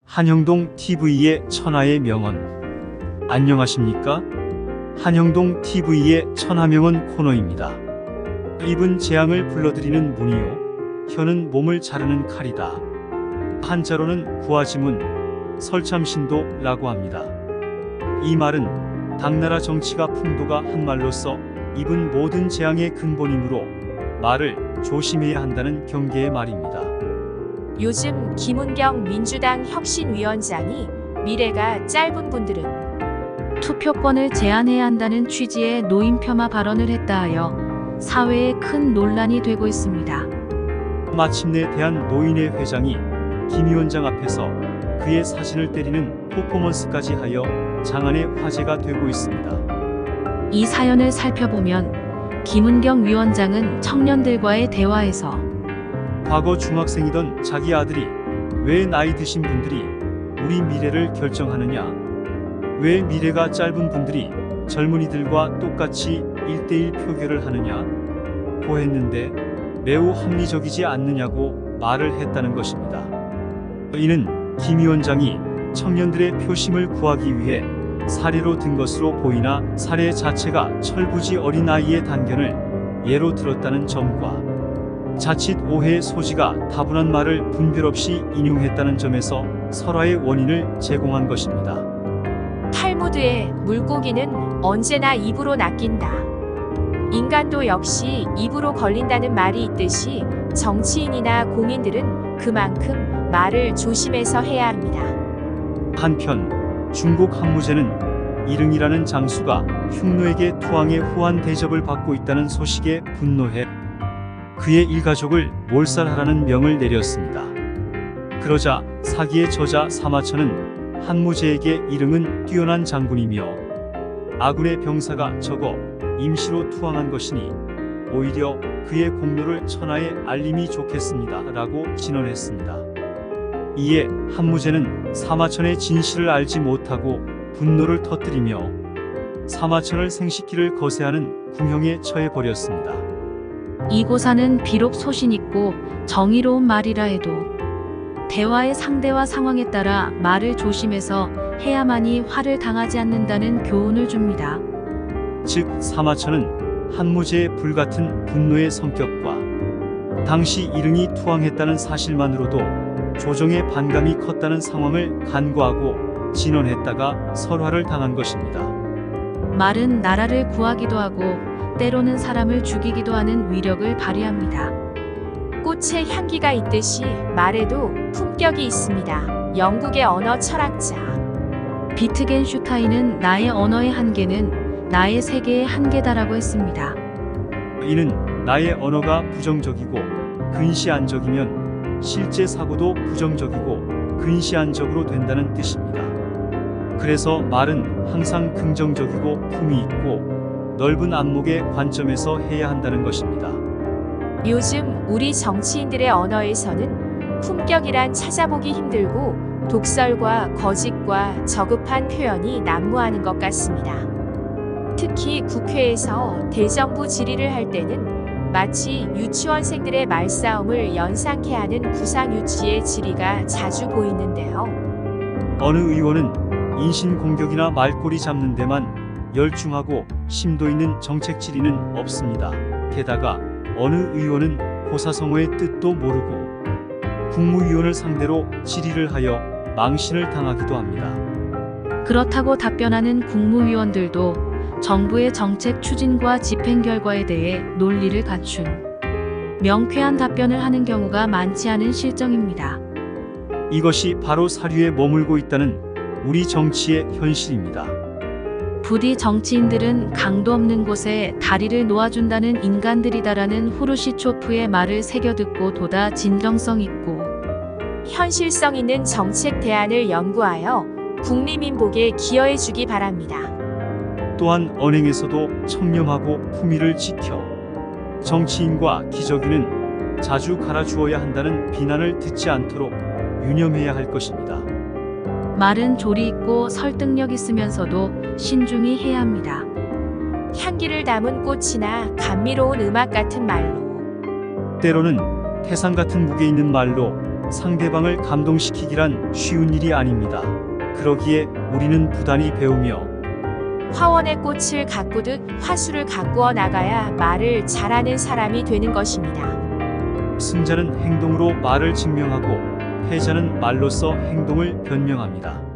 한영동 TV의 천하의 명언. 안녕하십니까? 한영동 TV의 천하명언 코너입니다. 입은 재앙을 불러들이는 문이요, 혀는 몸을 자르는 칼이다. 한자로는 구화지문, 설참신도라고 합니다. 이 말은 당나라 정치가 풍도가 한 말로서 입은 모든 재앙의 근본이므로 말을 조심해야 한다는 경계의 말입니다. 요즘 김은경 민주당 혁신위원장이 미래가 짧은 분들은 투표권을 제한해야 한다는 취지의 노인 폄하 발언을 했다 하여 사회에 큰 논란이 되고 있습니다. 마침내 대한노인회 회장이 김 위원장 앞에서 그의 사진을 때리는 퍼포먼스까지 하여 장안의 화제가 되고 있습니다. 이 사연을 살펴보면 김은경 위원장은 청년들과의 대화에서 과거 중학생이던 자기 아들이 왜 나이 드신 분들이 우리 미래를 결정하느냐, 왜 미래가 짧은 분들이 젊은이들과 똑같이 1대1 표결을 하느냐 고 했는데 매우 합리적이지 않느냐고 말을 했다는 것입니다. 이는 김 위원장이 청년들의 표심을 구하기 위해 사례로 든 것으로 보이나 사례 자체가 철부지 어린 아이의 단견을 예로 들었다는 점과 자칫 오해의 소지가 다분한 말을 분별 없이 인용했다는 점에서 설화의 원인을 제공한 것입니다. 탈무드의 물고기는 언제나 입으로 낚인다. 인간도 역시 입으로 걸린다는 말이 있듯이 정치인이나 공인들은 그만큼 말을 조심해서 해야 합니다. 한편 중국 한무제는 이릉이라는 장수가 흉노에게 투항의 후한 대접을 받고 있다는 소식에 분노해 그의 일가족을 몰살하라는 명을 내렸습니다. 그러자 사기의 저자 사마천은 한무제에게 이릉은 뛰어난 장군이며 아군의 병사가 적어 임시로 투항한 것이니 오히려 그의 공로를 천하에 알림이 좋겠습니다 라고 진언했습니다. 이에 한무제는 사마천의 진실을 알지 못하고 분노를 터뜨리며 사마천을 생식기를 거세하는 궁형에 처해버렸습니다. 이 고사는 비록 소신 있고 정의로운 말이라 해도 대화의 상대와 상황에 따라 말을 조심해서 해야만이 화를 당하지 않는다는 교훈을 줍니다. 즉 사마천은 한무제의 불같은 분노의 성격과 당시 이릉이 투항했다는 사실만으로도 조정의 반감이 컸다는 상황을 간과하고 진언했다가 설화를 당한 것입니다. 말은 나라를 구하기도 하고 때로는 사람을 죽이기도 하는 위력을 발휘합니다. 꽃에 향기가 있듯이 말에도 품격이 있습니다. 영국의 언어 철학자 비트겐슈타인은 나의 언어의 한계는 나의 세계의 한계다라고 했습니다. 이는 나의 언어가 부정적이고 근시안적이면 실제 사고도 부정적이고 근시안적으로 된다는 뜻입니다. 그래서 말은 항상 긍정적이고 품이 있고 넓은 안목의 관점에서 해야 한다는 것입니다. 요즘 우리 정치인들의 언어에서는 품격이란 찾아보기 힘들고 독설과 거짓과 저급한 표현이 난무하는 것 같습니다. 특히 국회에서 대정부 질의를 할 때는 마치 유치원생들의 말싸움을 연상케 하는 구상유치의 질의가 자주 보이는데요. 어느 의원은 인신공격이나 말꼬리 잡는 데만 열중하고 심도 있는 정책 질의는 없습니다. 게다가 어느 의원은 고사성어의 뜻도 모르고 국무위원을 상대로 질의를 하여 망신을 당하기도 합니다. 그렇다고 답변하는 국무위원들도 정부의 정책 추진과 집행 결과에 대해 논리를 갖춘 명쾌한 답변을 하는 경우가 많지 않은 실정입니다. 이것이 바로 사류에 머물고 있다는 우리 정치의 현실입니다. 부디 정치인들은 강도 없는 곳에 다리를 놓아준다는 인간들이다라는 후르시초프의 말을 새겨듣고 보다 진정성 있고 현실성 있는 정책 대안을 연구하여 국리민복에 기여해주기 바랍니다. 또한 언행에서도 청렴하고 품위를 지켜 정치인과 기저귀는 자주 갈아주어야 한다는 비난을 듣지 않도록 유념해야 할 것입니다. 말은 조리 있고 설득력 있으면서도 신중히 해야 합니다. 향기를 담은 꽃이나 감미로운 음악 같은 말로 때로는 태산 같은 무게 있는 말로 상대방을 감동시키기란 쉬운 일이 아닙니다. 그러기에 우리는 부단히 배우며 화원의 꽃을 가꾸듯 화술을 가꾸어 나가야 말을 잘하는 사람이 되는 것입니다. 승자는 행동으로 말을 증명하고 패자는 말로써 행동을 변명합니다.